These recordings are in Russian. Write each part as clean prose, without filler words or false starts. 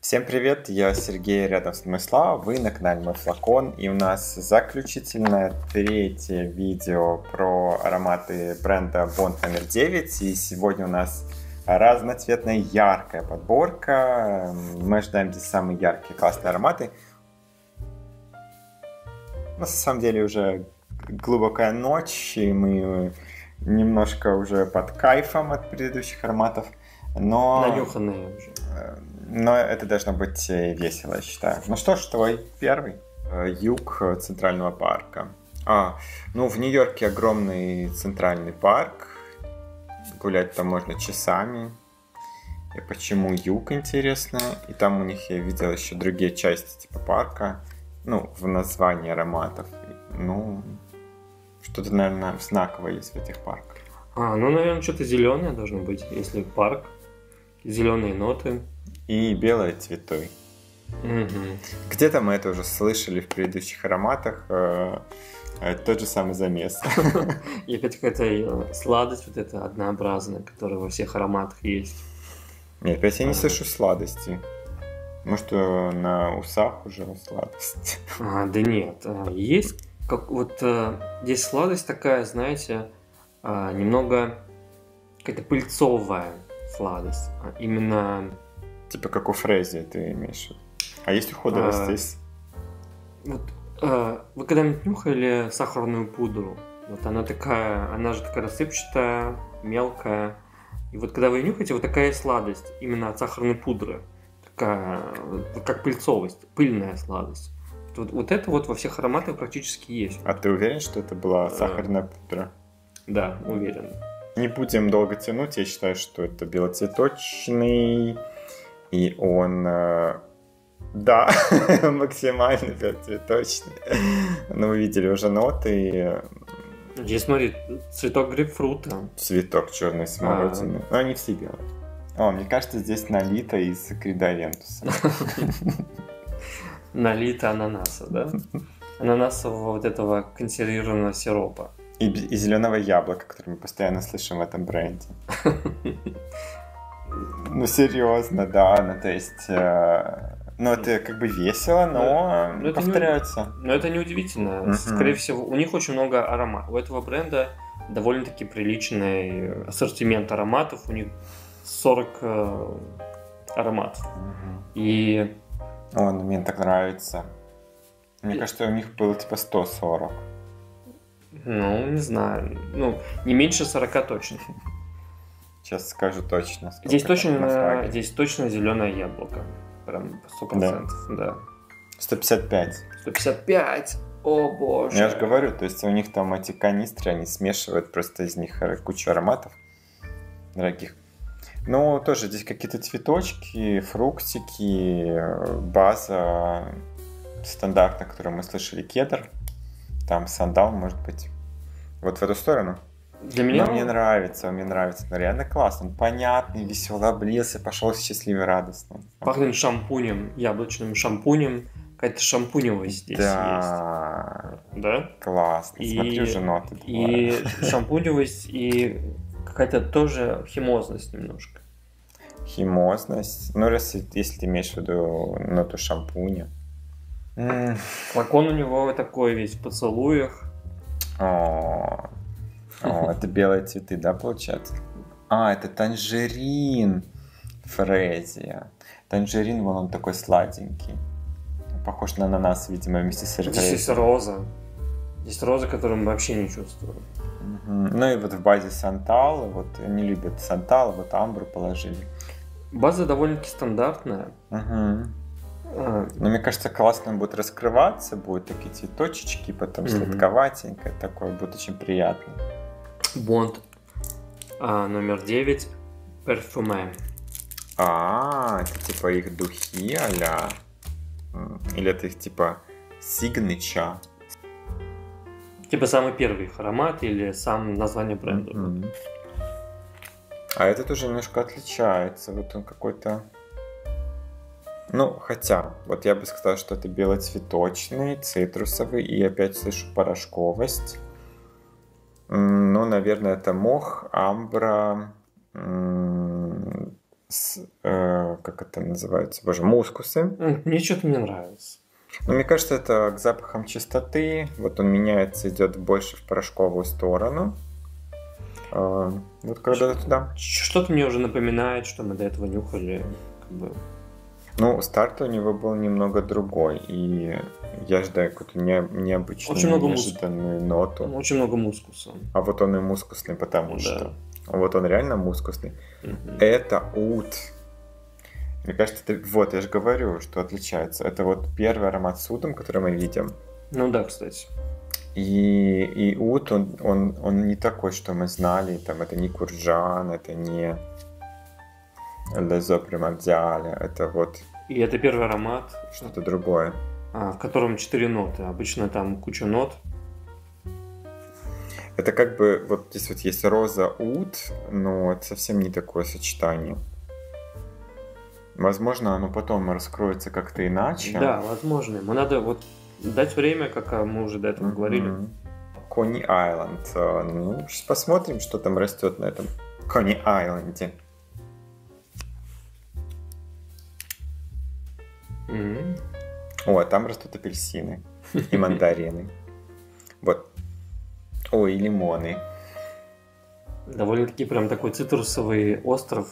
Всем привет, я Сергей, рядом с мной Слава, вы на канале Мой Флакон, и у нас заключительное третье видео про ароматы бренда Bond номер 9, и сегодня у нас разноцветная яркая подборка, мы ожидаем здесь самые яркие классные ароматы. На самом деле уже глубокая ночь, и мы немножко уже под кайфом от предыдущих ароматов, но... Нанюханные уже. Но это должно быть весело, я считаю. Ну что ж, твой первый. Юг Центрального парка. В Нью-Йорке огромный центральный парк. Гулять там можно часами. И почему юг, интересно. И там у них я видел еще другие части типа парка. В названии ароматов. Что-то, наверное, знаковое есть в этих парках. Наверное, что-то зеленое должно быть, если парк. Зеленые ноты. И белые цветы. Угу. Где-то мы это уже слышали в предыдущих ароматах. Тот же самый замес. И опять какая-то сладость вот эта однообразная, которая во всех ароматах есть. Нет, опять я не слышу сладости. Может, на усах уже сладость. Да нет. Есть здесь сладость такая, знаете, немного какая-то пыльцовая сладость. Именно... Типа как у Фрези ты имеешь в виду. А есть у Huda Justice? Вы когда-нибудь нюхали сахарную пудру? Она же такая рассыпчатая, мелкая. И когда вы нюхаете, такая сладость именно от сахарной пудры. Такая, как пыльцовость, пыльная сладость. Это во всех ароматах практически есть. А ты уверен, что это была сахарная пудра? Да, уверен. Не будем долго тянуть, я считаю, что это белоцветочный, и он, да, максимально белоцветочный. Но вы видели уже ноты. Здесь, смотри, цветок грейпфрута. Цветок черной смородины. Но они все белые. Мне кажется, здесь налито из Кридовентуса. Налито ананаса, да? Ананасового этого консервированного сиропа. И зеленого яблока, который мы постоянно слышим в этом бренде. Серьезно, да. То есть... это как бы весело, но повторяется. Но это не удивительно. Скорее всего, у них очень много ароматов. У этого бренда довольно-таки приличный ассортимент ароматов. У них 40 ароматов. И... Мне так нравится. Мне кажется, у них было типа 140. Не знаю. Не меньше 40 точно. Сейчас скажу точно. Здесь точно зеленое яблоко. Прям 100%. Да. 155. 155! О боже! Я же говорю, то есть у них там эти канистры, они смешивают просто из них кучу ароматов дорогих. Тоже здесь какие-то цветочки, фруктики, база стандартная, которую мы слышали, кедр. Там сандал, может быть. В эту сторону. Для меня... Мне нравится. Но реально классно. Он понятный, веселый, облился, пошел счастливый, радостно. Пахнет шампунем, яблочным шампунем. Какая-то шампуневость здесь есть. Да? Классно. Смотри, уже ноты. И шампуневость, и какая-то тоже химозность немножко. Химозность? Если ты имеешь в виду ноту шампуня. Флакон у него такой весь в поцелуях. Это белые цветы, да, получается? Это танжерин Фрезия. Танжерин, он такой сладенький. Похож на ананас, видимо, вместе с Здесь есть роза. Здесь роза, которую мы вообще не чувствуем. И в базе сантал. Они любят сантал, амбру положили. База довольно-таки стандартная. Мне кажется, классно будет раскрываться, будут такие цветочечки, потом сладковатенькое, такое будет очень приятно. Bond номер 9 Parfumé. Это типа их духи а-ля? Или это их типа signature? Типа самый первый их аромат или сам название бренда. А этот уже немножко отличается. Он какой-то... хотя, я бы сказал, что это белоцветочный, цитрусовый, и опять слышу порошковость. Наверное, это мох, амбра, как это называется? Боже, мускусы. Мне что-то не нравится. Но мне кажется, это к запахам чистоты. Вот он меняется, идет больше в порошковую сторону. Вот когда туда. Что-то мне уже напоминает, что мы до этого нюхали. Ну, старт у него был немного другой. И я ждаю какую-то необычную, неожиданную ноту. Очень много мускуса. А вот он и мускусный, потому что... Вот он реально мускусный. Это ут. Мне кажется, вот я же говорю, что отличается. Это вот первый аромат с утом, который мы видим. Ну да, кстати. И ут, он не такой, что мы знали. Там, это не курджан, это не лезо примордиале. Это вот... И это первый аромат. Что-то другое. В котором 4 ноты. Обычно там куча нот. Это как бы, вот здесь вот есть роза ут, но это совсем не такое сочетание. Возможно, оно потом раскроется как-то иначе. Да, возможно. Ему надо вот дать время, как мы уже до этого говорили. Кони Айленд. Ну, сейчас посмотрим, что там растет на этом Кони Айленде. О, там растут апельсины и мандарины. Вот. Ой, и лимоны. Довольно-таки прям такой цитрусовый остров.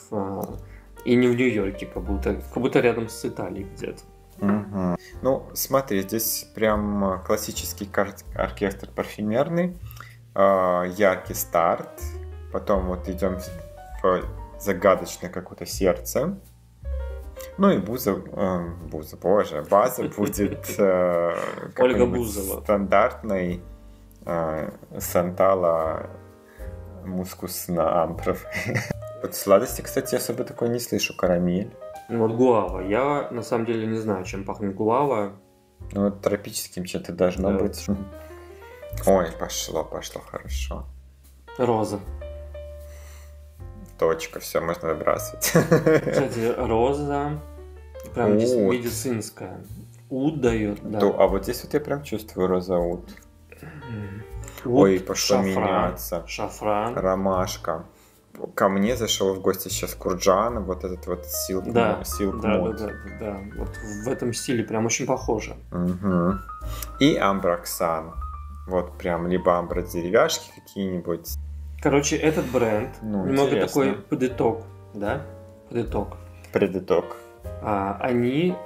И не в Нью-Йорке, как будто рядом с Италией где-то. Угу. Ну, смотри, здесь прям классический оркестр парфюмерный. Яркий старт. Потом вот идем в загадочное какое-то сердце. Ну и база будет Ольга Бузова. Стандартной Сантала мускусно-амбровой. Вот сладости, кстати, особо такой не слышу. Карамель. Вот гуава. Я на самом деле не знаю, чем пахнет гуава. Ну, тропическим чем-то должно быть. Ой, пошло, хорошо. Роза. Точка, все, можно выбрасывать. Кстати, роза. Прям здесь медицинская. Ут дает, да. А вот здесь вот я прям чувствую роза ут. Ой, пошло меняться. Шафран. Ромашка. Ко мне зашел в гости сейчас Курджан, вот этот вот Silk Mood. Да. Вот в этом стиле прям очень похоже. Угу. И Амброксан. Вот прям либо амбра деревяшки какие-нибудь. Короче, этот бренд немного такой предыток, да? Предыток. Они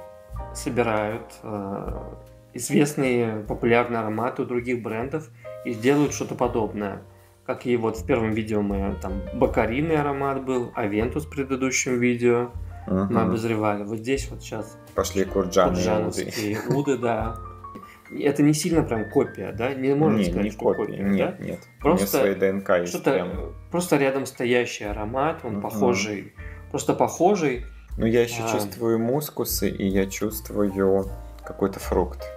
собирают известные популярные ароматы у других брендов и делают что-то подобное. Как и вот в первом видео мы там бакарийный аромат был, Авентус в предыдущем видео мы обозревали. Вот здесь вот сейчас пошли курджановские уды, да. Это не сильно прям копия, да? Не можно сказать, не что копия. Нет. Просто своей ДНК есть что-то прям. Просто рядом стоящий аромат, он похожий. Просто похожий. Ну, я еще чувствую мускусы, и я чувствую какой-то фрукт.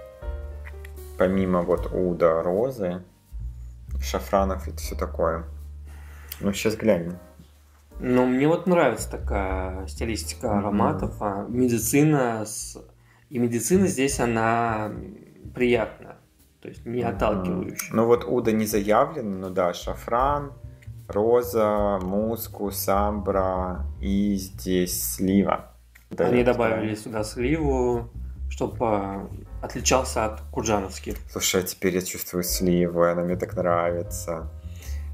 Помимо вот уда, розы, шафранов и все такое. Ну, сейчас глянем. Ну, мне вот нравится такая стилистика ароматов. Медицина здесь, она приятная. То есть не отталкивающая. Ну, вот уда не заявлено, но да, шафран, роза, мускус, амбра и здесь слива. Они добавили сюда сливу, чтобы отличался от курджановских. Слушай, а теперь я чувствую сливу, и она мне так нравится.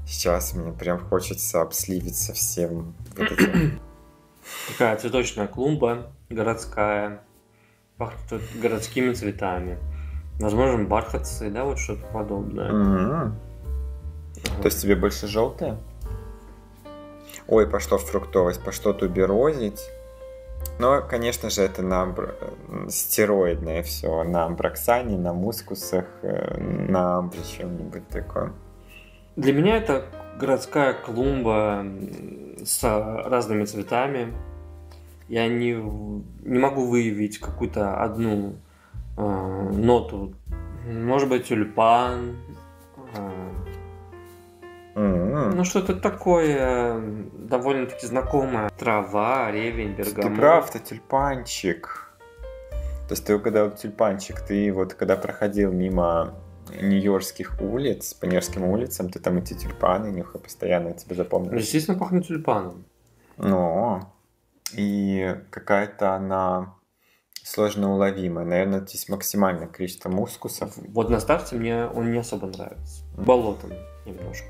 Сейчас мне прям хочется обсливить совсем вот этим. Такая цветочная клумба, городская, пахнет городскими цветами. Возможно, бархатцы, да, вот что-то подобное. То есть тебе больше желтое? Ой, пошло фруктовость, пошло туберозить. Но, конечно же, это стероидное все. На амброксане, на мускусах, на амбре чем-нибудь такое. Для меня это городская клумба с разными цветами. Я не могу выявить какую-то одну ноту. Может быть, тюльпан. Ну, что-то такое довольно-таки знакомое. Трава, ревень, бергамот. Ты прав, это тюльпанчик. То есть ты угадал тюльпанчик. Ты вот когда проходил мимо нью-йоркских улиц, по Нью-Йоркским улицам, ты там эти тюльпаны нюхал постоянно, я тебе запомнил. Естественно, пахнет тюльпаном. Ну, И какая-то она сложно уловимая. Наверное, здесь максимальное количество мускусов. Вот на старте мне он не особо нравится. Болотом немножко.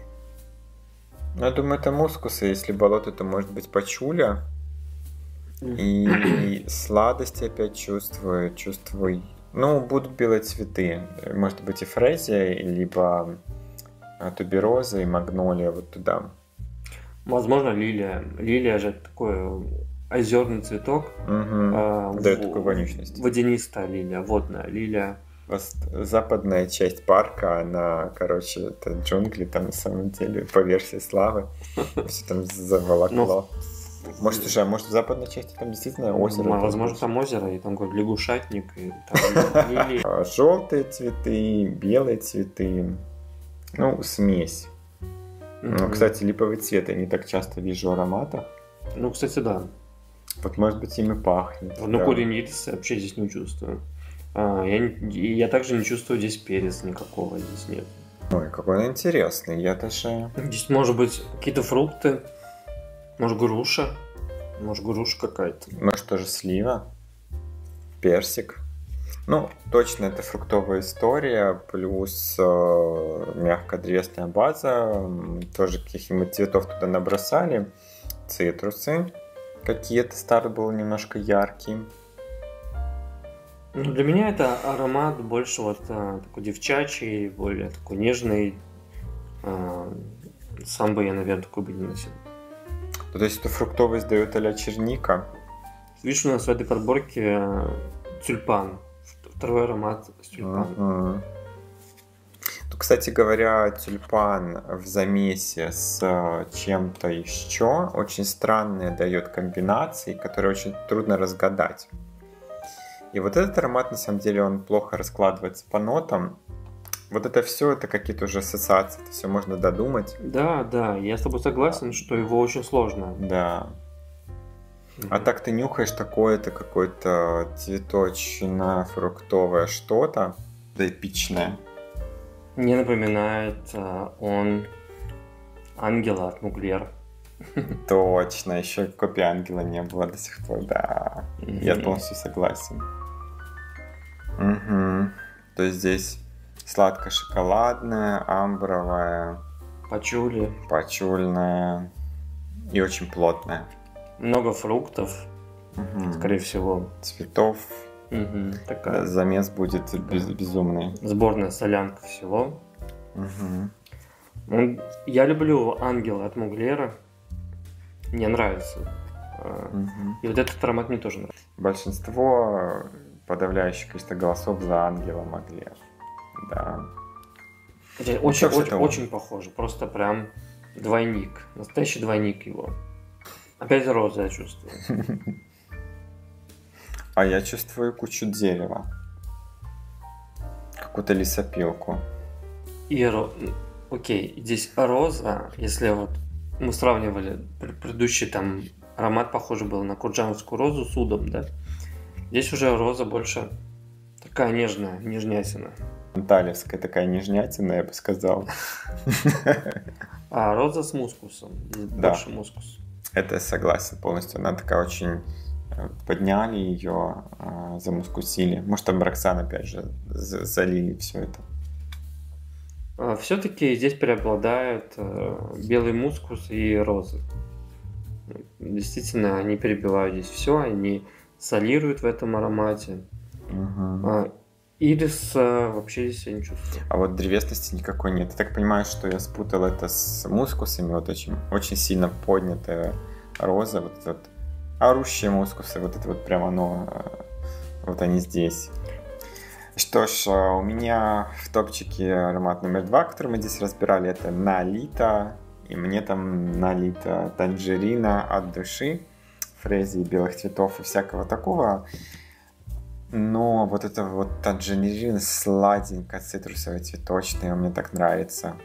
Ну, я думаю, это мускусы. Если болото, то может быть пачуля. И сладости опять чувствую. Ну, будут белые цветы. Может быть и фрезия, либо тубероза и магнолия вот туда. Возможно, лилия. Лилия же такой озерный цветок. Дает такую вонючность. Водянистая лилия, водная лилия. Западная часть парка, она, короче, это джунгли там на самом деле, по версии Славы. Все там заволокло. Может, в западной части там действительно озеро? Возможно, там озеро, и там какой-то лягушатник, и там лилии. Желтые цветы, белые цветы. Ну, смесь. Ну, кстати, липовый цвет я не так часто вижу аромата. Ну, кстати, да. Вот, может быть, ими пахнет. Ну, да. Корень ириса вообще здесь не чувствую. Я также не чувствую здесь перец никакого, здесь нет. Ой, какой он интересный, я даже... Здесь может быть какие-то фрукты, может груша какая-то. Может тоже слива, персик. Ну, точно это фруктовая история, плюс мягкодревесная база, тоже каких-нибудь цветов туда набросали, цитрусы какие-то, старт был немножко яркий. Ну, для меня это аромат больше вот такой девчачий, более такой нежный. Сам бы я, наверное, такой бы не носил. То есть это фруктовый сдает а-ля черника? Видишь, у нас в этой подборке тюльпан. Второй аромат с тюльпаном. Кстати говоря, тюльпан в замесе с чем-то еще очень странные дает комбинации, которые очень трудно разгадать. И вот этот аромат, на самом деле, он плохо раскладывается по нотам. Вот это все, это какие-то уже ассоциации, это все можно додумать. Да, я с тобой согласен, что его очень сложно. Да. А так ты нюхаешь такое-то какое-то цветочно-фруктовое что-то, да эпичное. Мне напоминает он ангела от Муглер. Точно, еще копии ангела не было до сих пор, да. Я полностью согласен. То есть здесь сладко-шоколадная, амбровая, пачульная и очень плотная. Много фруктов, скорее всего. Цветов. Такая. Замес будет безумный. Сборная солянка всего. Я люблю ангела от Муглера. Мне нравится. И вот этот аромат мне тоже нравится. Большинство, подавляющее количество голосов за ангела Муглер. Да. Очень похоже. Просто прям двойник. Настоящий двойник его. Опять роза я чувствую. А я чувствую кучу дерева. Какую-то лесопилку. Окей, здесь роза, если вот мы сравнивали предыдущий там аромат, похожий был на курджановскую розу с удом, да? Здесь уже роза больше такая нежная, нежнятина. Анталевская такая нежнятина, я бы сказал. А роза с мускусом. Здесь больше мускус. Это я согласен полностью. Она такая очень... Подняли ее, замускусили. Может, там Роксан опять же залили все это. Все-таки здесь преобладают белый мускус и розы. Действительно, они перебивают здесь все, они солируют в этом аромате. Ирис вообще здесь я не чувствую. А вот древесности никакой нет. Я так понимаю, что я спутал это с мускусами. Вот очень сильно поднятая роза. Вот этот орущие мускусы. Вот это вот прям оно. Вот они здесь. Что ж, у меня в топчике аромат номер 2, который мы здесь разбирали, это Налита. И мне там налито танжерина от души, фрезии, белых цветов и всякого такого. Но вот это вот танжерина сладенькая, цитрусовая, цветочная, мне так нравится.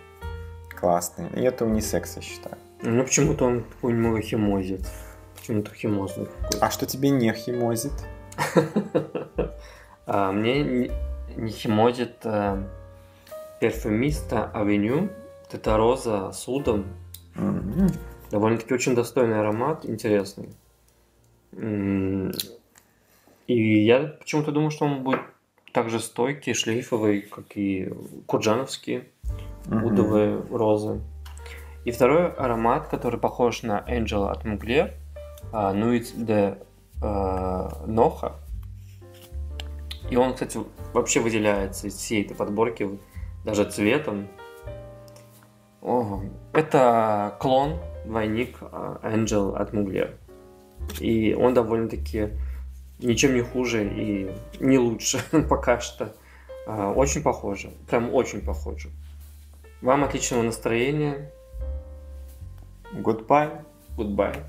Классный. И это унисекс, я считаю. Ну, почему-то он такой немного химозит. Почему-то химозный какой-то. А что тебе не химозит? Мне не химозит Перфумиста Авеню. Это роза с удом. Довольно-таки очень достойный аромат, интересный. И я почему-то думаю, что он будет так же стойкий, шлейфовый, как и курджановские удовые розы. И второй аромат, который похож на Angel от Mugler, Nuit de Noche. И он, кстати, вообще выделяется из всей этой подборки даже цветом. Это клон, двойник Angel от Mugler. И он довольно-таки ничем не хуже и не лучше пока что. Очень похоже. Прям очень похоже. Вам отличного настроения. Goodbye. Goodbye.